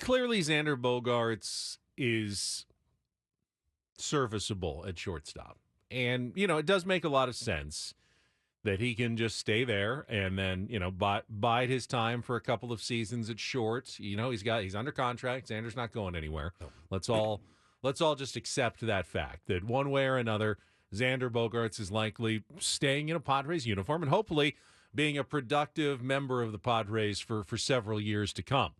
clearly Xander Bogaerts is serviceable at shortstop. And, it does make a lot of sense that he can just stay there and then, bide his time for a couple of seasons at short. He's under contract. Xander's not going anywhere. No. Let's all just accept that fact that one way or another, Xander Bogaerts is likely staying in a Padres uniform and hopefully being a productive member of the Padres for several years to come.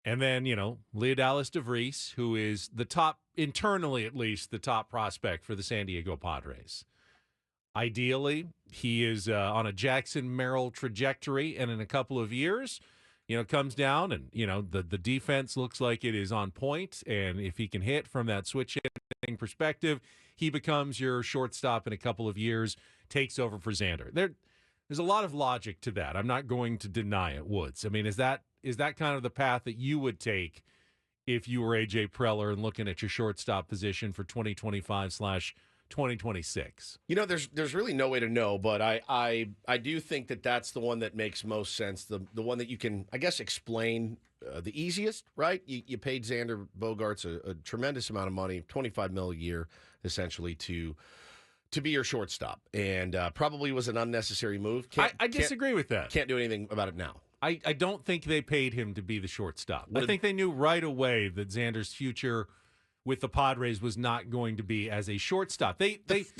And then, Leodalis DeVries, who is the top, internally at least, the top prospect for the San Diego Padres. Ideally, he is on a Jackson Merrill trajectory, and in a couple of years, comes down and, the defense looks like it is on point, and if he can hit from that switch hitting perspective, he becomes your shortstop in a couple of years, takes over for Xander. There's a lot of logic to that. I'm not going to deny it, Woods. I mean, is that kind of the path that you would take if you were A.J. Preller and looking at your shortstop position for 2025/2026? There's really no way to know, but I do think that that's the one that makes most sense, the one that you can, I guess, explain the easiest, right? You paid Xander Bogaerts a tremendous amount of money, $25 million a year, essentially, to be your shortstop, and probably was an unnecessary move. I disagree with that. Can't do anything about it now. I don't think they paid him to be the shortstop. I think they knew right away that Xander's future with the Padres was not going to be as a shortstop. The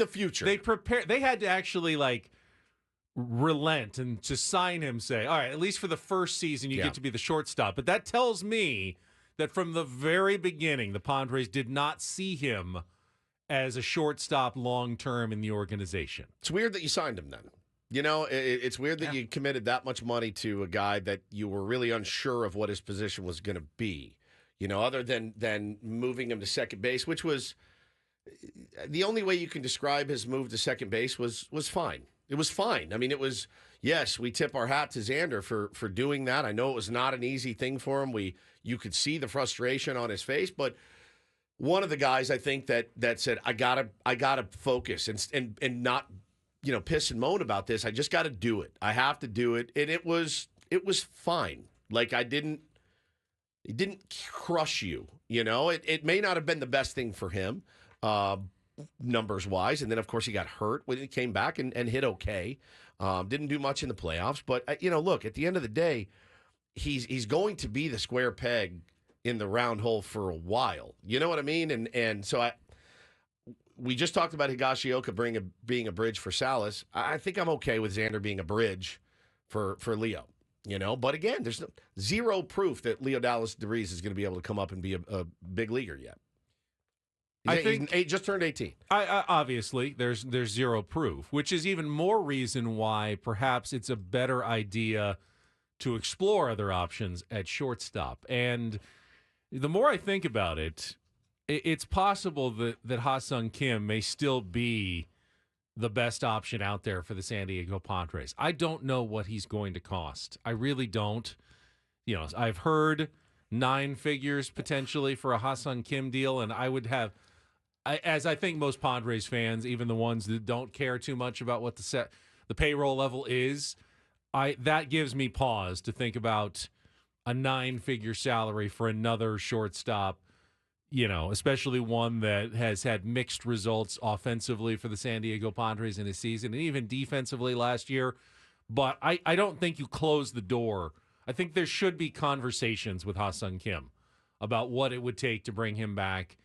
future. They had to actually relent and to sign him, say, all right, at least for the first season you get to be the shortstop. But that tells me that from the very beginning, the Padres did not see him as a shortstop long-term in the organization. It's weird that you signed him then. It's weird that you committed that much money to a guy that you were really unsure of what his position was going to be, other than moving him to second base, which was the only way you can describe his move to second base was fine. It was fine. I mean, it was, yes, we tip our hat to Xander for doing that. I know it was not an easy thing for him. You could see the frustration on his face, but one of the guys I think that said, I gotta focus and not, piss and moan about this. I just got to do it. I have to do it. And it was fine. Like it didn't crush you. It may not have been the best thing for him, numbers wise. And then of course he got hurt when he came back and hit okay. Didn't do much in the playoffs, but look, at the end of the day, he's going to be the square peg in the round hole for a while. You know what I mean? And so we just talked about Higashioka being a bridge for Salas. I think I'm okay with Xander being a bridge for Leo. But again, there's zero proof that Leodalis DeVries is going to be able to come up and be a big leaguer yet. He just turned 18. Obviously, there's zero proof, which is even more reason why perhaps it's a better idea to explore other options at shortstop. And the more I think about it, it's possible that Ha-Sung Kim may still be the best option out there for the San Diego Padres. I don't know what he's going to cost. I really don't. I've heard 9 figures potentially for a Ha-Sung Kim deal, and I would have, as I think most Padres fans, even the ones that don't care too much about what the payroll level is, that gives me pause to think about a 9-figure salary for another shortstop, especially one that has had mixed results offensively for the San Diego Padres in his season and even defensively last year. But I don't think you close the door. I think there should be conversations with Ha-Sung Kim about what it would take to bring him back.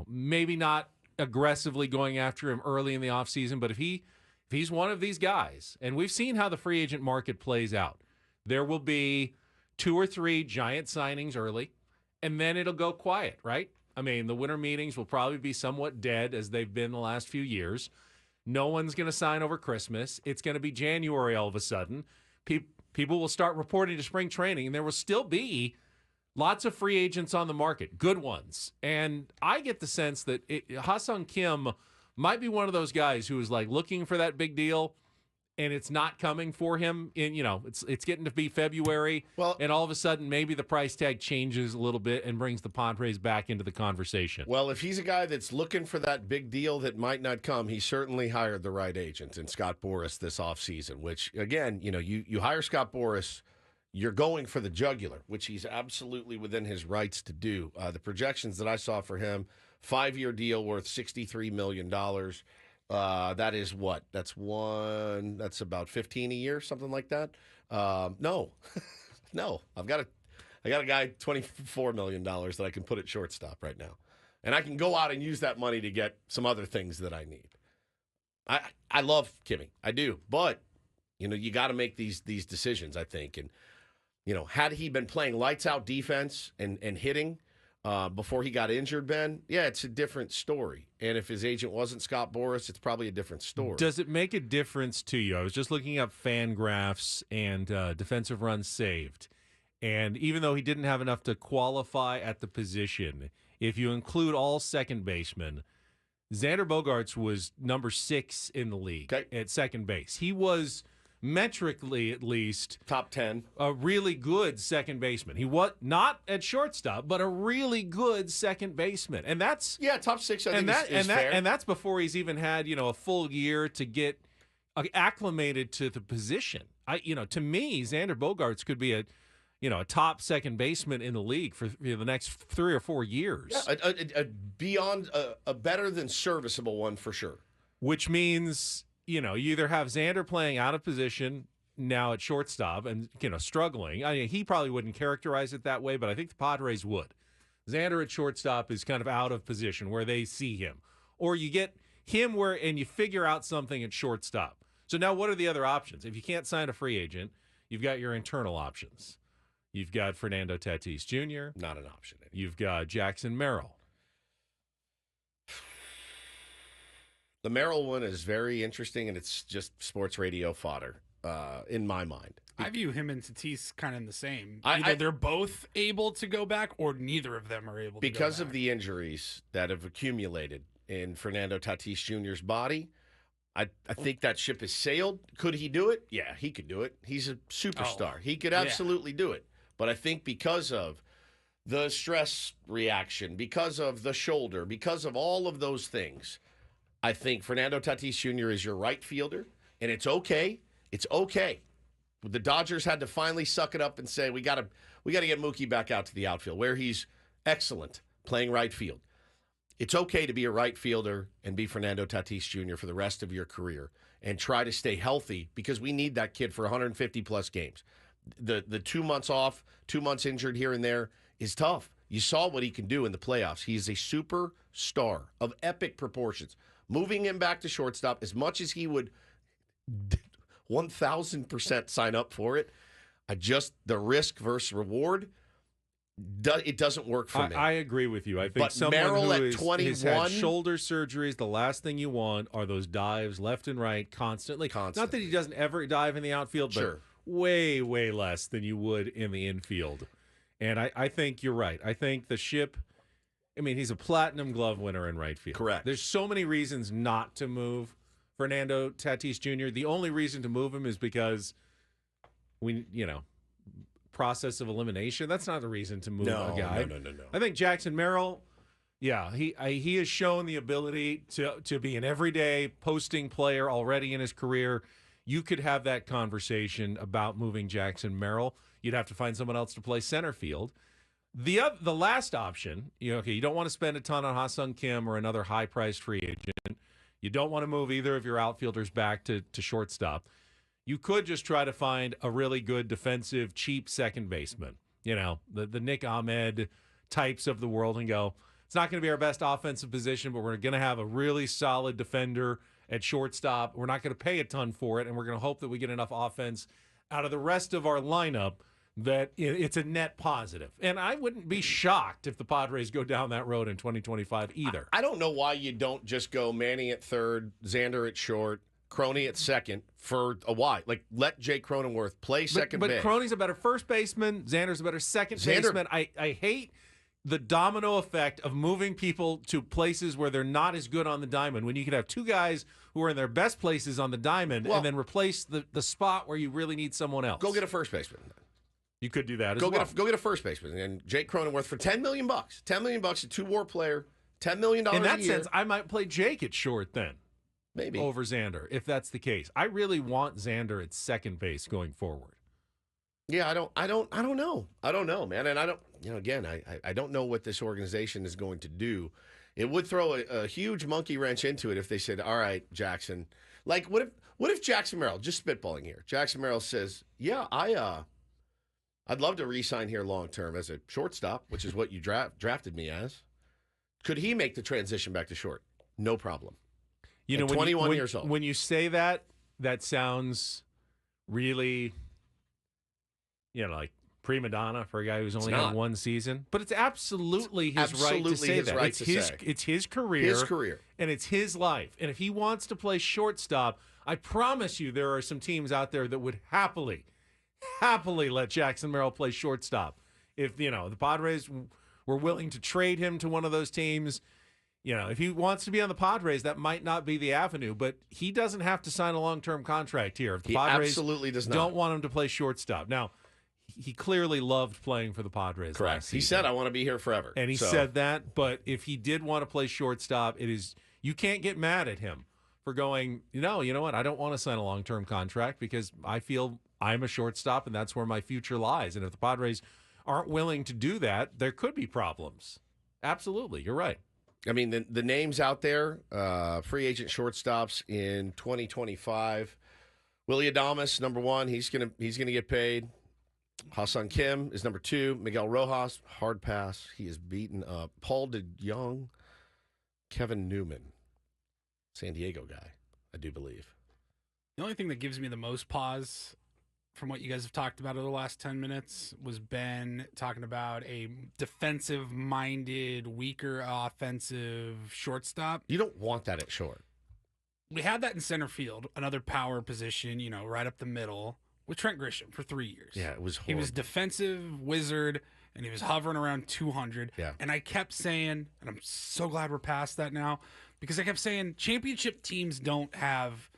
Maybe not aggressively going after him early in the offseason, but if he's one of these guys, and we've seen how the free agent market plays out, there will be 2 or 3 giant signings early, and then it'll go quiet, right? I mean, the winter meetings will probably be somewhat dead as they've been the last few years. No one's going to sign over Christmas. It's going to be January all of a sudden. People will start reporting to spring training, and there will still be lots of free agents on the market, good ones. And I get the sense that Ha-Sung Kim might be one of those guys who is looking for that big deal, and it's not coming for him. It's getting to be February, and all of a sudden maybe the price tag changes a little bit and brings the Padres back into the conversation. Well, if he's a guy that's looking for that big deal that might not come, he certainly hired the right agent in Scott Boras this offseason, which, again, you hire Scott Boras, you're going for the jugular, which he's absolutely within his rights to do. The projections that I saw for him, 5-year deal worth $63 million. That is what? That's about 15 a year, something like that. No, no. I got a guy $24 million that I can put at shortstop right now. And I can go out and use that money to get some other things that I need. I love Kimmy. I do. But, you got to make these decisions, I think. And, had he been playing lights out defense and hitting before he got injured, Ben, yeah, it's a different story. And if his agent wasn't Scott Boras, it's probably a different story. Does it make a difference to you? I was just looking up fan graphs and defensive runs saved. And even though he didn't have enough to qualify at the position, if you include all second basemen, Xander Bogaerts was number 6 in the league at second base. He was, metrically at least, top 10. A really good second baseman. He was not at shortstop, but a really good second baseman. And that's top 6. I think is fair. And that's before he's even had a full year to get acclimated to the position. To me, Xander Bogaerts could be a top second baseman in the league for the next 3 or 4 years. Yeah, beyond a better than serviceable one for sure. Which means, you either have Xander playing out of position now at shortstop and, struggling. I mean, he probably wouldn't characterize it that way, but I think the Padres would. Xander at shortstop is kind of out of position where they see him. Or you get him and you figure out something at shortstop. So now what are the other options? If you can't sign a free agent, you've got your internal options. You've got Fernando Tatis Jr. Not an option anymore. You've got Jackson Merrill. The Merrill one is very interesting, and it's just sports radio fodder in my mind. I view him and Tatis kind of in the same. Either they're both able to go back, or neither of them are able to go back. Because of the injuries that have accumulated in Fernando Tatis Jr.'s body, I think that ship has sailed. Could he do it? Yeah, he could do it. He's a superstar. He could absolutely do it. But I think because of the stress reaction, because of the shoulder, because of all of those things, I think Fernando Tatis Jr. is your right fielder, and it's okay. It's okay. The Dodgers had to finally suck it up and say, we got to get Mookie back out to the outfield, where he's excellent playing right field. It's okay to be a right fielder and be Fernando Tatis Jr. for the rest of your career and try to stay healthy, because we need that kid for 150-plus games. The 2 months off, 2 months injured here and there is tough. You saw what he can do in the playoffs. He is a superstar of epic proportions. Moving him back to shortstop, as much as he would 1,000% sign up for it, the risk versus reward, it doesn't work for me. I agree with you. I think but someone Merrill who at 21, has had shoulder surgeries, the last thing you want are those dives left and right constantly. Not that he doesn't ever dive in the outfield, but way, way less than you would in the infield. And I think you're right. I think the ship, he's a platinum glove winner in right field. Correct. There's so many reasons not to move Fernando Tatis Jr. The only reason to move him is because process of elimination. That's not the reason to move a guy. No. I think Jackson Merrill, he has shown the ability to be an everyday posting player already in his career. You could have that conversation about moving Jackson Merrill. You'd have to find someone else to play center field. The last option, you don't want to spend a ton on Ha-Sung Kim or another high-priced free agent. You don't want to move either of your outfielders back to shortstop. You could just try to find a really good defensive, cheap second baseman. The Nick Ahmed types of the world, and go, it's not going to be our best offensive position, but we're going to have a really solid defender at shortstop. We're not going to pay a ton for it, and we're going to hope that we get enough offense out of the rest of our lineup that it's a net positive. And I wouldn't be shocked if the Padres go down that road in 2025 either. I don't know why you don't just go Manny at third, Xander at short, Croney at second for a while. Like, let Jake Cronenworth play second base. But Croney's a better first baseman. Xander's a better second baseman. I hate the domino effect of moving people to places where they're not as good on the diamond, when you could have two guys who are in their best places on the diamond and then replace the spot where you really need someone else. Go get a first baseman. You could do that as well. Go get a first baseman. And Jake Cronenworth for $10 million. $10 million, a two-war player, $10 million a year. In that sense, I might play Jake at short then. Maybe. Over Xander, if that's the case. I really want Xander at second base going forward. Yeah, I don't know. I don't know, man. And I don't, again, I don't know what this organization is going to do. It would throw a huge monkey wrench into it if they said, all right, Jackson, like, what if Jackson Merrill, just spitballing here, Jackson Merrill says, yeah, I'd love to re-sign here long-term as a shortstop, which is what you drafted me as. Could he make the transition back to short? No problem. At 21 years old. When you say that, that sounds really, like prima donna for a guy who's only had one season. But it's absolutely his right to say that. It's his career. His career. And it's his life. And if he wants to play shortstop, I promise you there are some teams out there that would happily let Jackson Merrill play shortstop. If, the Padres were willing to trade him to one of those teams, if he wants to be on the Padres, that might not be the avenue, but he doesn't have to sign a long-term contract here. If the Padres absolutely does not. Don't want him to play shortstop. Now, he clearly loved playing for the Padres. Correct. Last season. He said, I want to be here forever. And he said that, but if he did want to play shortstop, you can't get mad at him for going, you know what, I don't want to sign a long-term contract because I feel I'm a shortstop and that's where my future lies. And if the Padres aren't willing to do that, there could be problems. Absolutely. You're right. I mean, the names out there, free agent shortstops in 2025. Willie Adames, number one. He's gonna get paid. Ha-Seong Kim is number two. Miguel Rojas, hard pass. He is beaten up. Paul DeJong, Kevin Newman, San Diego guy, I do believe. The only thing that gives me the most pause from what you guys have talked about over the last 10 minutes was Ben talking about a defensive-minded, weaker offensive shortstop. You don't want that at short. We had that in center field, another power position, right up the middle, with Trent Grisham for 3 years. Yeah, it was horrible. He was defensive wizard, and he was hovering around 200. Yeah. And I kept saying, and I'm so glad we're past that now, because I kept saying championship teams don't have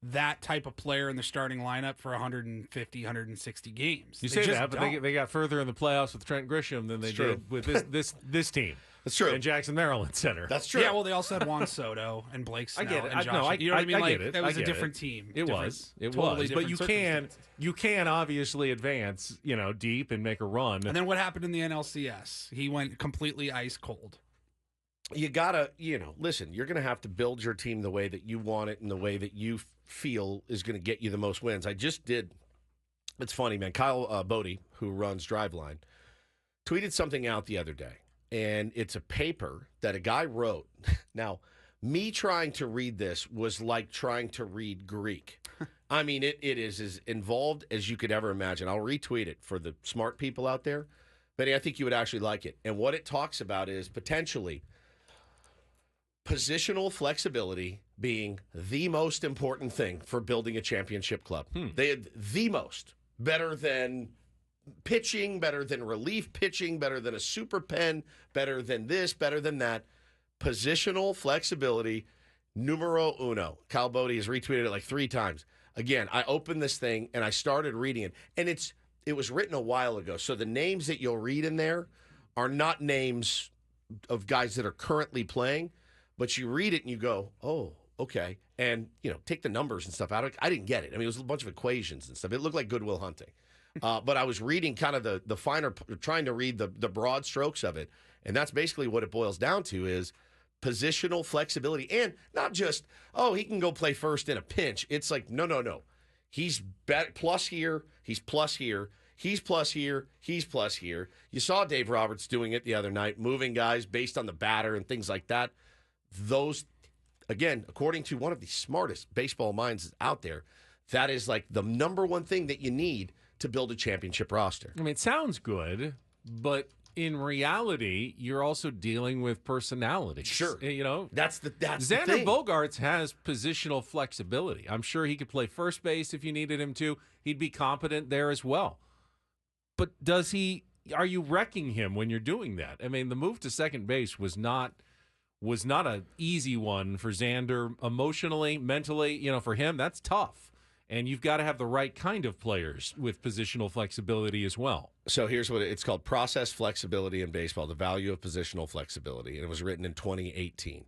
that type of player in the starting lineup for 150, 160 games. You say that, but they got further in the playoffs with Trent Grisham than they did with this team. That's true. And Jackson Merrill in center. That's true. Yeah, well, they also had Juan Soto and Blake Snell. I get it. And Josh. You know what I mean? I get it. That was a different team. It was. But you can obviously advance, deep and make a run. And then what happened in the NLCS? He went completely ice cold. You gotta, listen, you're gonna have to build your team the way that you want it and the way that you feel is gonna get you the most wins. I just did. It's funny, man. Kyle Bodie, who runs Driveline, tweeted something out the other day, and it's a paper that a guy wrote. Now, me trying to read this was like trying to read Greek. I mean, it is as involved as you could ever imagine. I'll retweet it for the smart people out there. Benny, I think you would actually like it. And what it talks about is potentially positional flexibility being the most important thing for building a championship club. They had the most. Better than pitching, better than relief pitching, better than a super pen, better than this, better than that. Positional flexibility, numero uno. Kyle Bodie has retweeted it like 3 times. Again, I opened this thing and I started reading it. And it was written a while ago. So the names that you'll read in there are not names of guys that are currently playing. But you read it and you go, oh, okay. And, take the numbers and stuff out. I didn't get it. I mean, it was a bunch of equations and stuff. It looked like Good Will Hunting. But I was reading kind of the finer, trying to read the broad strokes of it. And that's basically what it boils down to is positional flexibility. And not just, he can go play first in a pinch. It's like, no. He's plus here. He's plus here. He's plus here. He's plus here. You saw Dave Roberts doing it the other night, moving guys based on the batter and things like that. Those, again, according to one of the smartest baseball minds out there, that is like the number one thing that you need to build a championship roster. I mean, it sounds good, but in reality, you're also dealing with personalities. Sure. That's the Xander thing. Bogaerts has positional flexibility. I'm sure he could play first base if you needed him to. He'd be competent there as well. But are you wrecking him when you're doing that? I mean, the move to second base was not an easy one for Xander emotionally, mentally. For him, that's tough. And you've got to have the right kind of players with positional flexibility as well. So here's what it's called: process flexibility in baseball, the value of positional flexibility. And it was written in 2018.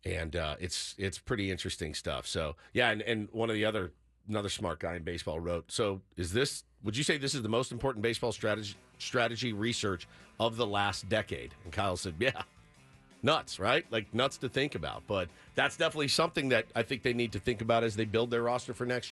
And it's pretty interesting stuff. So, yeah, and one of the another smart guy in baseball wrote, so is this would you say this is the most important baseball strategy research of the last decade? And Kyle said, yeah. Nuts, right? Like nuts to think about. But that's definitely something that I think they need to think about as they build their roster for next year.